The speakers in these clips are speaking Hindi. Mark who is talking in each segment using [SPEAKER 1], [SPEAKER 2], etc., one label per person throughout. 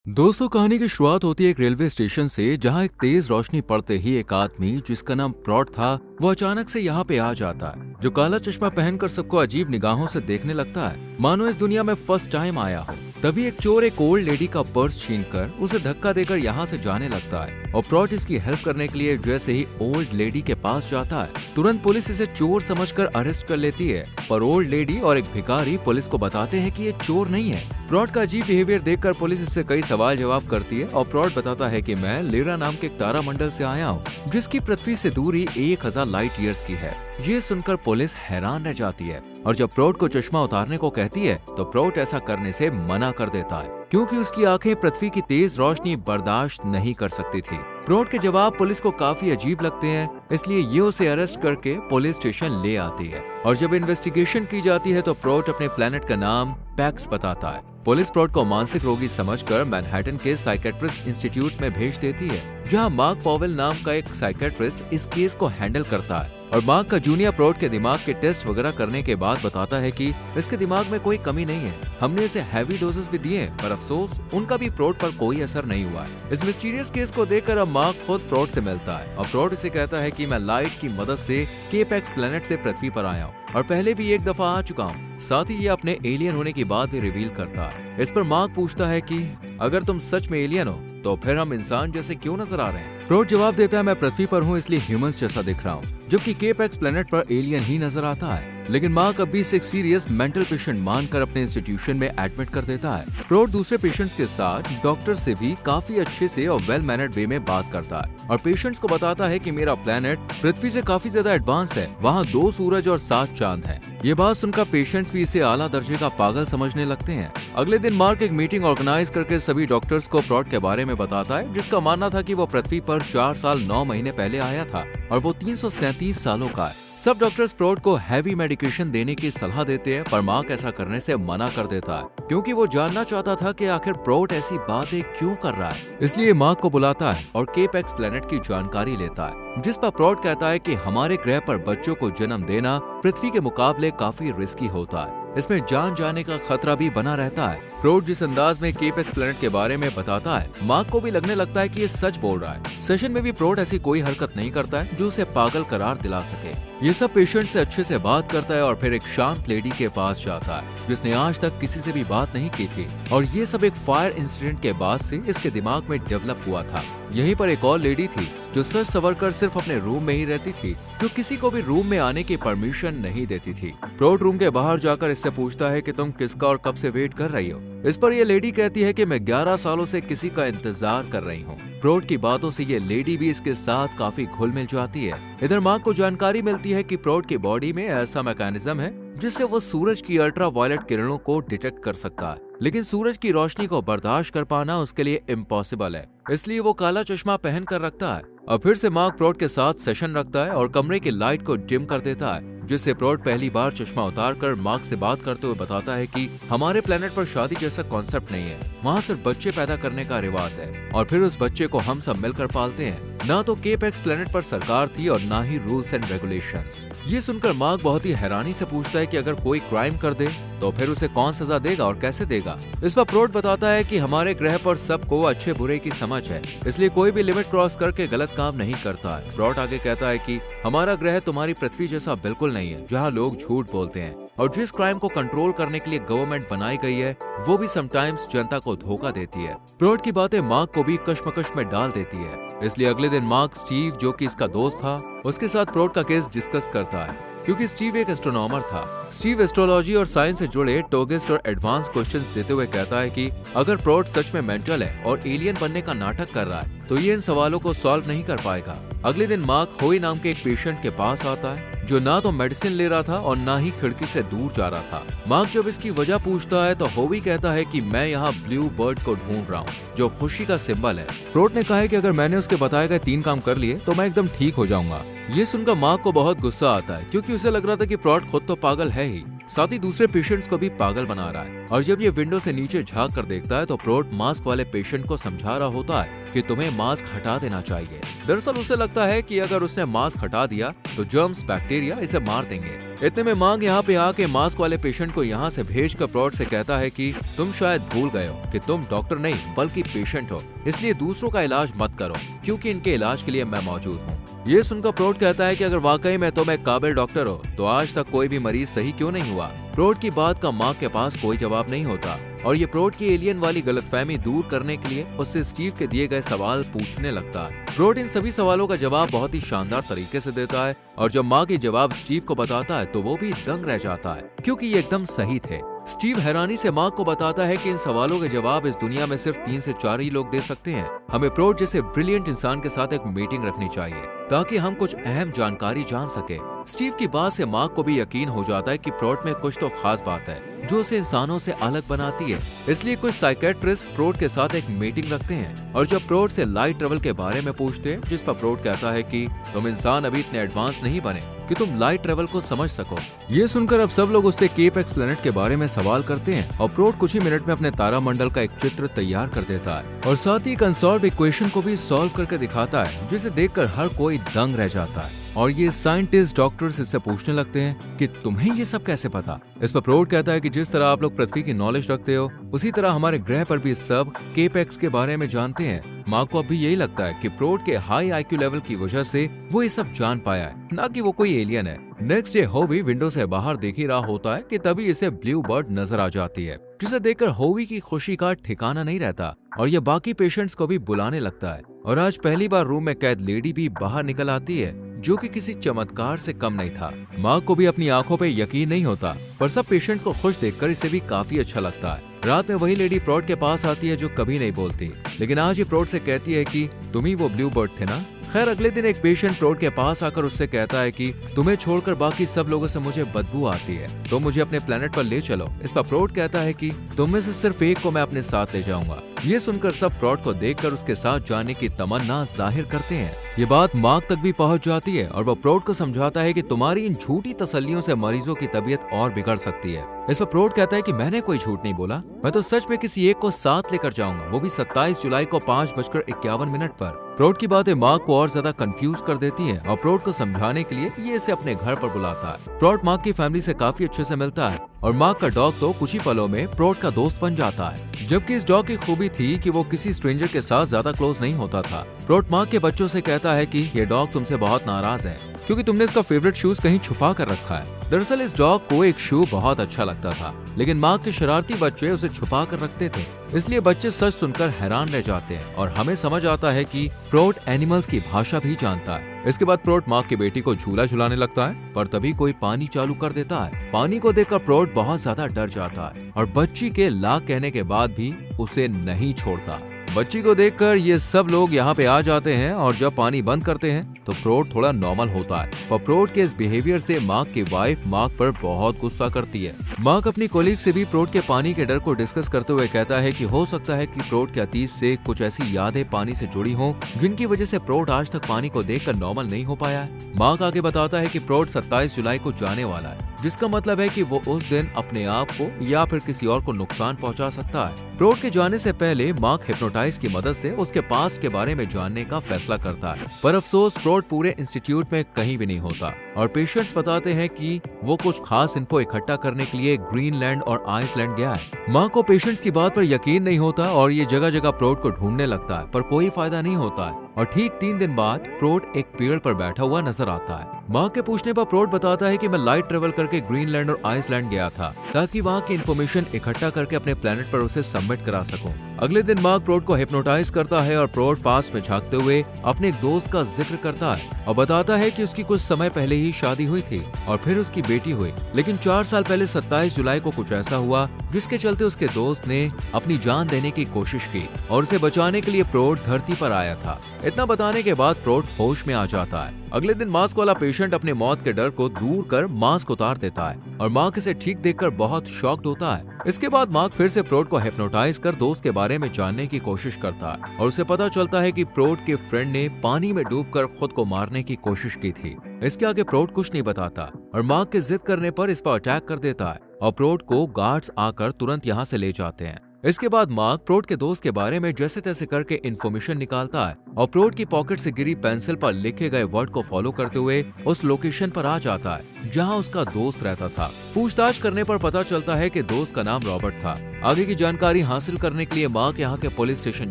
[SPEAKER 1] दोस्तों, कहानी की शुरुआत होती है एक रेलवे स्टेशन से, जहां एक तेज रोशनी पड़ते ही एक आदमी जिसका नाम प्रॉट था, वो अचानक से यहाँ पे आ जाता है। जो काला चश्मा पहनकर सबको अजीब निगाहों से देखने लगता है, मानो इस दुनिया में फर्स्ट टाइम आया हो। तभी एक चोर एक ओल्ड लेडी का पर्स छीनकर उसे धक्का देकर यहाँ से जाने लगता है और प्रॉट इसकी हेल्प करने के लिए जैसे ही ओल्ड लेडी के पास जाता है, तुरंत पुलिस इसे चोर समझकर अरेस्ट कर लेती है। पर ओल्ड लेडी और एक भिखारी पुलिस को बताते हैं कि ये चोर नहीं है। प्रॉट का अजीब बिहेवियर देखकर पुलिस इससे कई सवाल जवाब करती है और प्रॉट बताता है कि मैं लेरा नाम के एक तारामंडल से आया हूँ, जिसकी पृथ्वी से दूरी 1000 लाइट ईयर्स की है। ये सुनकर पुलिस हैरान रह जाती है और जब प्रॉट को चश्मा उतारने को कहती है तो प्रॉट ऐसा करने से मना कर देता है, क्योंकि उसकी आंखें पृथ्वी की तेज रोशनी बर्दाश्त नहीं कर सकती थी। प्रॉट के जवाब पुलिस को काफी अजीब लगते हैं, इसलिए ये उसे अरेस्ट करके पुलिस स्टेशन ले आती है और जब इन्वेस्टिगेशन की जाती है तो प्रॉट अपने प्लेनेट का नाम पैक्स बताता है। पुलिस प्रॉट को मानसिक रोगी समझकर मैनहट्टन के साइकेट्रिस्ट इंस्टीट्यूट में भेज देती है, जहां मार्क पॉवेल नाम का एक साइकेट्रिस्ट इस केस को हैंडल करता है। और मार्क का जूनियर प्रॉट के दिमाग के टेस्ट वगैरह करने के बाद बताता है कि इसके दिमाग में कोई कमी नहीं है। हमने इसे हैवी डोजेस भी दिए, पर अफसोस उनका भी प्रॉट पर कोई असर नहीं हुआ है। इस मिस्टीरियस केस को देखकर अब मार्क खुद प्रॉट से मिलता है और प्रॉट उसे कहता है कि मैं लाइट की मदद से केपेक्स प्लेनेट से पृथ्वी पर आया हूँ और पहले भी एक दफा आ चुका हूँ। साथ ही ये अपने एलियन होने की बात भी रिवील करता है। इस पर मार्क पूछता है कि अगर तुम सच में एलियन हो तो फिर हम इंसान जैसे क्यों नजर आ रहे हैं। प्रॉट जवाब देता है, मैं पृथ्वी पर हूँ इसलिए ह्यूमंस जैसा दिख रहा हूँ, जबकि केपेक्स प्लेनेट पर एलियन ही नजर आता है। लेकिन मार्क अभी से एक सीरियस मेंटल पेशेंट मानकर अपने इंस्टीट्यूशन में एडमिट कर देता है। प्रॉट दूसरे पेशेंट्स के साथ डॉक्टर से भी काफी अच्छे से और वेल मैनर्ड वे में बात करता है और पेशेंट्स को बताता है कि मेरा प्लेनेट पृथ्वी से काफी ज्यादा एडवांस है, वहाँ 2 सूरज और 7 चांद हैं। ये बात सुनकर पेशेंट्स भी इसे आला दर्जे का पागल समझने लगते हैं। अगले दिन मार्क एक मीटिंग ऑर्गेनाइज करके सभी डॉक्टर्स को प्रॉट के बारे में बताता है, जिसका मानना था कि वो पृथ्वी पर 4 साल 9 महीने पहले आया था और वो 337 सालों का है। सब डॉक्टर्स प्रॉट को हैवी मेडिकेशन देने की सलाह देते हैं, पर मार्क ऐसा करने से मना कर देता है, क्योंकि वो जानना चाहता था कि आखिर प्रॉट ऐसी बातें क्यों कर रहा है। इसलिए मार्क को बुलाता है और केपेक्स प्लेनेट की जानकारी लेता है, जिस पर प्रॉट कहता है कि हमारे ग्रह पर बच्चों को जन्म देना पृथ्वी के मुकाबले काफी रिस्की होता है, इसमें जान जाने का खतरा भी बना रहता है। प्रॉट जिस अंदाज में केपेक्स प्लेनेट के बारे में बताता है, मार्क को भी लगने लगता है कि ये सच बोल रहा है। सेशन में भी प्रॉट ऐसी कोई हरकत नहीं करता है जो उसे पागल करार दिला सके। ये सब पेशेंट से अच्छे से बात करता है और फिर एक शांत लेडी के पास जाता है, जिसने आज तक किसी से भी बात नहीं की थी और ये सब एक फायर इंसिडेंट के बाद से इसके दिमाग में डेवलप हुआ था। यहीं पर एक और लेडी थी जो सच सवर कर सिर्फ अपने रूम में ही रहती थी, जो किसी को भी रूम में आने की परमिशन नहीं देती थी। प्रॉट रूम के बाहर जाकर इससे पूछता है कि तुम किसका और कब से वेट कर रही हो। इस पर यह लेडी कहती है कि मैं 11 सालों से किसी का इंतजार कर रही हूँ। प्रॉट की बातों से ये लेडी भी इसके साथ काफी घुल मिल जाती है। इधर मार्क को जानकारी मिलती है कि प्रॉट की बॉडी में ऐसा मैकेनिज्म है जिससे वो सूरज की अल्ट्रा वायलेट किरणों को डिटेक्ट कर सकता है, लेकिन सूरज की रोशनी को बर्दाश्त कर पाना उसके लिए इम्पॉसिबल है। इसलिए वो काला चश्मा पहन कर रखता है और फिर से मार्क प्रॉट के साथ सेशन रखता है और कमरे की लाइट को डिम कर देता है, जिससे प्रॉट पहली बार चश्मा उतारकर मार्क से बात करते हुए बताता है कि हमारे प्लेनेट पर शादी जैसा कॉन्सेप्ट नहीं है, वहाँ सिर्फ बच्चे पैदा करने का रिवाज है और फिर उस बच्चे को हम सब मिलकर पालते हैं। ना तो केपेक्स प्लेनेट पर सरकार थी और ना ही रूल्स एंड रेगुलेशंस। ये सुनकर मार्क बहुत ही हैरानी से पूछता है कि अगर कोई क्राइम कर दे तो फिर उसे कौन सजा देगा और कैसे देगा। इस पर प्रॉट बताता है कि हमारे ग्रह पर सबको अच्छे बुरे की समझ है, इसलिए कोई भी लिमिट क्रॉस करके गलत काम नहीं करता है। प्रॉट आगे कहता है कि हमारा ग्रह तुम्हारी पृथ्वी जैसा बिल्कुल नहीं है, जहाँ लोग झूठ बोलते हैं और जिस क्राइम को कंट्रोल करने के लिए गवर्नमेंट बनाई गई है वो भी समटाइम्स जनता को धोखा देती है। प्रॉट की बातें मार्क को भी कश्मकश में डाल देती है, इसलिए अगले दिन मार्क स्टीव, जो कि इसका दोस्त था, उसके साथ प्रॉट का केस डिस्कस करता है, क्योंकि स्टीव एक एस्ट्रोनॉमर था। स्टीव एस्ट्रोलॉजी और साइंस से जुड़े टोगेस्ट और एडवांस क्वेश्चंस देते हुए कहता है कि अगर प्रॉट सच में मेंटल है और एलियन बनने का नाटक कर रहा है तो ये इन सवालों को सॉल्व नहीं कर पाएगा। अगले दिन मार्क होई नाम के एक पेशेंट के पास आता है, जो ना तो मेडिसिन ले रहा था और ना ही खिड़की से दूर जा रहा था। मार्क जब इसकी वजह पूछता है तो होवी कहता है कि मैं यहाँ ब्लू बर्ड को ढूंढ रहा हूँ, जो खुशी का सिंबल है। प्रॉट ने कहा है कि अगर मैंने उसके बताए गए 3 काम कर लिए तो मैं एकदम ठीक हो जाऊंगा। ये सुनकर मार्क को बहुत गुस्सा आता है, क्योंकि उसे लग रहा था कि प्रॉट खुद तो पागल है ही, साथ ही दूसरे पेशेंट्स को भी पागल बना रहा है। और जब ये विंडो से नीचे झांक कर देखता है तो प्रॉट मास्क वाले पेशेंट को समझा रहा होता है कि तुम्हें मास्क हटा देना चाहिए। दरअसल उसे लगता है कि अगर उसने मास्क हटा दिया तो जर्म्स, बैक्टीरिया इसे मार देंगे। इतने में मार्क यहाँ पे आके मास्क वाले पेशेंट को यहाँ से भेजकर प्रॉट से कहता है कि तुम शायद भूल गए हो कि तुम डॉक्टर नहीं बल्कि पेशेंट हो, इसलिए दूसरों का इलाज मत करो क्योंकि इनके इलाज के लिए मैं मौजूद हूँ। ये सुनकर प्रॉट कहता है कि अगर वाकई में तुम एक काबिल डॉक्टर हो तो आज तक कोई भी मरीज सही क्यों नहीं हुआ। प्रॉट की बात का मार्क के पास कोई जवाब नहीं होता और ये प्रॉट की एलियन वाली गलतफहमी दूर करने के लिए उससे स्टीव के दिए गए सवाल पूछने लगता है। प्रॉट इन सभी सवालों का जवाब बहुत ही शानदार तरीके से देता है और जब मार्क ये जवाब स्टीव को बताता है तो वो भी दंग रह जाता है क्योंकि ये एकदम सही थे। स्टीव हैरानी से मार्क को बताता है कि इन सवालों के जवाब इस दुनिया में सिर्फ 3 से 4 ही लोग दे सकते हैं। हमें प्रॉट जैसे ब्रिलियंट इंसान के साथ एक मीटिंग रखनी चाहिए ताकि हम कुछ अहम जानकारी जान सके। स्टीव की बात से मार्क को भी यकीन हो जाता है कि प्रॉट में कुछ तो खास बात है जो उसे इंसानों से अलग बनाती है। इसलिए कुछ साइकेट्रिस्ट प्रॉट के साथ एक मीटिंग रखते हैं और जब प्रॉट से लाइट ट्रेवल के बारे में पूछते हैं, जिस पर प्रॉट कहता है कि तुम इंसान अभी इतने एडवांस नहीं बने कि तुम लाइट ट्रेवल को समझ सको। ये सुनकर अब सब लोग उससे केप एक्स प्लैनेट के बारे में सवाल करते हैं और प्रॉट कुछ ही मिनट में अपने तारामंडल का एक चित्र तैयार कर देता है और साथ ही अनसॉल्व्ड इक्वेशन को भी सॉल्व करके दिखाता है, जिसे देखकर हर कोई दंग रह जाता है। और ये साइंटिस्ट डॉक्टर्स इससे पूछने लगते हैं कि तुम्हें ये सब कैसे पता। इस पर प्रॉट कहता है कि जिस तरह आप लोग पृथ्वी की नॉलेज रखते हो उसी तरह हमारे ग्रह पर भी सब केप एक्स के बारे में जानते हैं। मार्क को अब भी यही लगता है कि प्रॉट के हाई आईक्यू लेवल की वजह से वो ये सब जान पाया है, ना कि वो कोई एलियन है। नेक्स्ट डे होवी विंडो से बाहर देख ही रहा होता है कि तभी इसे ब्लू बर्ड नजर आ जाती है, जिसे देखकर होवी की खुशी का ठिकाना नहीं रहता और ये बाकी पेशेंट्स को भी बुलाने लगता है। और आज पहली बार रूम में कैद लेडी भी बाहर निकल आती है, जो कि किसी चमत्कार से कम नहीं था। मार्क को भी अपनी आंखों पे यकीन नहीं होता, पर सब पेशेंट्स को खुश देखकर इसे भी काफी अच्छा लगता है। रात में वही लेडी प्रॉट के पास आती है जो कभी नहीं बोलती, लेकिन आज ये प्रॉट से कहती है कि तुम ही वो ब्लू बर्ड थे ना। खैर अगले दिन एक पेशेंट प्रॉट के पास आकर उससे कहता है कि तुम्हें छोड़कर बाकी सब लोगों से मुझे बदबू आती है, तो मुझे अपने प्लेनेट पर ले चलो। इस पर प्रॉट कहता है कि तुम में से सिर्फ एक को मैं अपने साथ ले जाऊंगा। ये सुनकर सब प्रॉट को देखकर उसके साथ जाने की तमन्ना जाहिर करते हैं। ये बात मार्क तक भी पहुंच जाती है और वो प्रॉट को समझाता है कि तुम्हारी इन झूठी तसल्लियों से मरीजों की तबीयत और बिगड़ सकती है। इस पर प्रॉट कहता है कि मैंने कोई झूठ नहीं बोला, मैं तो सच में किसी एक को साथ लेकर जाऊंगा, वो भी 27 जुलाई को 5:51 पर। प्रॉट की बातें मार्क को और ज्यादा कंफ्यूज कर देती है और प्रॉट को समझाने के लिए ये इसे अपने घर पर बुलाता है। प्रॉट मार्क की फैमिली से काफी अच्छे से मिलता है और मार्क का डॉग तो कुछ ही पलों में प्रॉट का दोस्त बन जाता है। जबकि इस डॉग की खूबी थी कि वो किसी स्ट्रेंजर के साथ ज्यादा क्लोज नहीं होता था। प्रॉट मार्क के बच्चों से कहता है कि ये डॉग तुमसे बहुत नाराज है क्योंकि तुमने इसका फेवरेट शूज कहीं छुपा कर रखा है। दरअसल इस डॉग को एक शू बहुत अच्छा लगता था, लेकिन मार्क के शरारती बच्चे उसे छुपा कर रखते थे, इसलिए बच्चे सच सुनकर हैरान रह जाते हैं और हमें समझ आता है कि प्रॉट एनिमल्स की भाषा भी जानता है। इसके बाद प्रॉट मार्क की बेटी को झूला झुलाने लगता है, पर तभी कोई पानी चालू कर देता है। पानी को देखकर प्रॉट बहुत ज्यादा डर जाता है और बच्ची के ला कहने के बाद भी उसे नहीं छोड़ता। बच्ची को देखकर ये सब लोग यहाँ पे आ जाते हैं और जब पानी बंद करते हैं तो प्रॉट थोड़ा नॉर्मल होता है, पर प्रॉट के इस बिहेवियर से मार्क की वाइफ मार्क पर बहुत गुस्सा करती है। मार्क अपनी कोलीग से भी प्रॉट के पानी के डर को डिस्कस करते हुए कहता है कि हो सकता है कि प्रॉट के अतीत से कुछ ऐसी यादें पानी से जुड़ी हों जिनकी वजह से प्रॉट आज तक पानी को देखकर नॉर्मल नहीं हो पाया है। मार्क आगे बताता है कि प्रॉट 27 जुलाई को जाने वाला है, जिसका मतलब है कि वो उस दिन अपने आप को या फिर किसी और को नुकसान पहुंचा सकता है। प्रॉट के जाने से पहले मार्क हिप्नोटाइज की मदद से उसके पास्ट के बारे में जानने का फैसला करता है, पर अफसोस प्रॉट पूरे इंस्टीट्यूट में कहीं भी नहीं होता और पेशेंट्स बताते हैं कि वो कुछ खास इन्फो इकट्ठा करने के लिए ग्रीनलैंड और आइसलैंड गया है। मार्क को पेशेंट्स की बात पर यकीन नहीं होता और ये जगह जगह प्रॉट को ढूंढने लगता है, पर कोई फायदा नहीं होता है और ठीक 3 दिन बाद प्रॉट एक पेड़ पर बैठा हुआ नजर आता है। मार्क के पूछने पर प्रॉट बताता है कि मैं लाइट ट्रेवल करके ग्रीनलैंड और आइसलैंड गया था ताकि वहाँ की इन्फॉर्मेशन इकट्ठा करके अपने प्लेनेट पर उसे सबमिट करा सकूं। अगले दिन मार्क प्रॉट को हिप्नोटाइज करता है और प्रॉट पास में झांकते हुए अपने एक दोस्त का जिक्र करता है और बताता है कि उसकी कुछ समय पहले ही शादी हुई थी और फिर उसकी बेटी हुई, लेकिन 4 साल पहले 27 जुलाई को कुछ ऐसा हुआ जिसके चलते उसके दोस्त ने अपनी जान देने की कोशिश की और उसे बचाने के लिए प्रॉट धरती पर आया था। इतना बताने के बाद प्रॉट होश में आ जाता है। अगले दिन मास्क वाला पेशेंट अपने मौत के डर को दूर कर मास्क उतार देता है और मार्क इसे ठीक देखकर बहुत शॉक्ड होता है। इसके बाद मार्क फिर से प्रॉट को हिप्नोटाइज कर दोस्त के बारे में जानने की कोशिश करता है और उसे पता चलता है कि प्रॉट के फ्रेंड ने पानी में डूबकर खुद को मारने की कोशिश की थी। इसके आगे प्रॉट कुछ नहीं बताता और मार्क के जिद करने पर इस पर अटैक कर देता है और प्रॉट को गार्ड्स आकर तुरंत यहाँ से ले जाते हैं। इसके बाद मार्क प्रोट के दोस्त के बारे में जैसे तैसे करके इन्फॉर्मेशन निकालता है और प्रोट की पॉकेट से गिरी पेंसिल पर लिखे गए वर्ड को फॉलो करते हुए उस लोकेशन पर आ जाता है जहां उसका दोस्त रहता था। पूछताछ करने पर पता चलता है कि दोस्त का नाम रॉबर्ट था। आगे की जानकारी हासिल करने के लिए मार्क यहाँ के पुलिस स्टेशन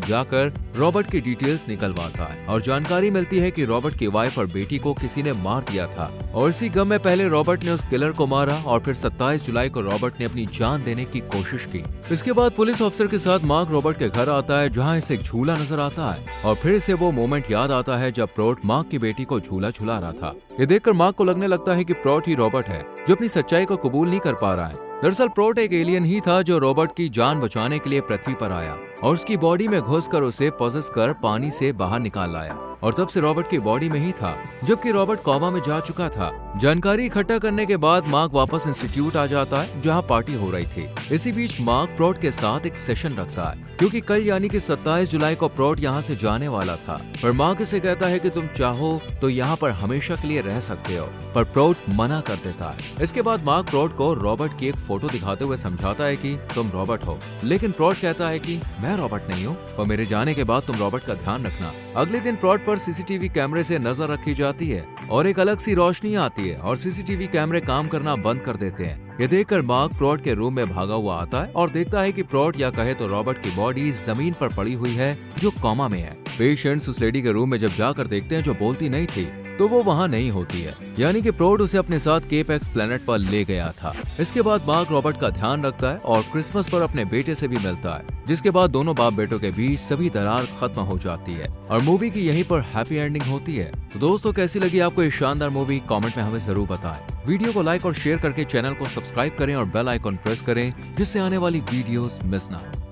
[SPEAKER 1] जाकर रॉबर्ट की डिटेल्स निकलवाता है और जानकारी मिलती है कि रॉबर्ट की वाइफ और बेटी को किसी ने मार दिया था और इसी गम में पहले रॉबर्ट ने उस किलर को मारा और फिर 27 जुलाई को रॉबर्ट ने अपनी जान देने की कोशिश की। इसके बाद पुलिस ऑफिसर के साथ मार्क रॉबर्ट के घर आता है जहाँ इसे एक झूला नजर आता है और फिर इसे वो मोमेंट याद आता है जब प्रोट मार्क की बेटी को झूला झुला रहा था। ये देखकर मार्क को लगने लगता है कि प्रोट ही रॉबर्ट है जो अपनी सच्चाई को कबूल नहीं कर पा रहा है। दरअसल प्रोट एक एलियन ही था जो रॉबर्ट की जान बचाने के लिए पृथ्वी पर आया और उसकी बॉडी में घुसकर उसे पॉसेस कर पानी से बाहर निकाल लाया और तब से रॉबर्ट की बॉडी में ही था जबकि रॉबर्ट कोमा में जा चुका था। जानकारी इकट्ठा करने के बाद मार्क वापस इंस्टीट्यूट आ जाता है जहां पार्टी हो रही थी। इसी बीच मार्क प्रोट के साथ एक सेशन रखता है क्योंकि कल यानी कि 27 जुलाई को प्रोट यहां से जाने वाला था, पर मार्क इसे कहता है कि तुम चाहो तो यहां पर हमेशा के लिए रह सकते हो, पर प्रोट मना कर देता है। इसके बाद मार्क प्रोट को रॉबर्ट की एक फोटो दिखाते हुए समझाता है कि तुम रॉबर्ट हो, लेकिन प्रोट कहता है कि मैं रॉबर्ट नहीं हूँ और मेरे जाने के बाद तुम रॉबर्ट का ध्यान रखना। अगले दिन प्रोट पर सीसीटीवी कैमरे से नजर रखी जाती है और एक अलग सी रोशनी आती है और सीसीटीवी कैमरे काम करना बंद कर देते हैं। ये देखकर मार्क प्रोट के रूम में भागा हुआ आता है और देखता है कि प्रोट या कहे तो रॉबर्ट की बॉडी जमीन पर पड़ी हुई है जो कोमा में है। पेशेंट्स उस लेडी के रूम में जब जाकर देखते हैं जो बोलती नहीं थी तो वो वहाँ नहीं होती है, यानी कि प्रोट उसे अपने साथ केप एक्स प्लेनेट पर ले गया था। इसके बाद मार्क रॉबर्ट का ध्यान रखता है और क्रिसमस पर अपने बेटे से भी मिलता है, जिसके बाद दोनों बाप बेटों के बीच सभी दरार खत्म हो जाती है और मूवी की यहीं पर हैप्पी एंडिंग होती है। तो दोस्तों कैसी लगी आपको ये शानदार मूवी, कमेंट में हमें जरूर बताएं। वीडियो को लाइक और शेयर करके चैनल को सब्सक्राइब करें और बेल आइकॉन प्रेस करें जिससे आने वाली वीडियोस मिस ना हो।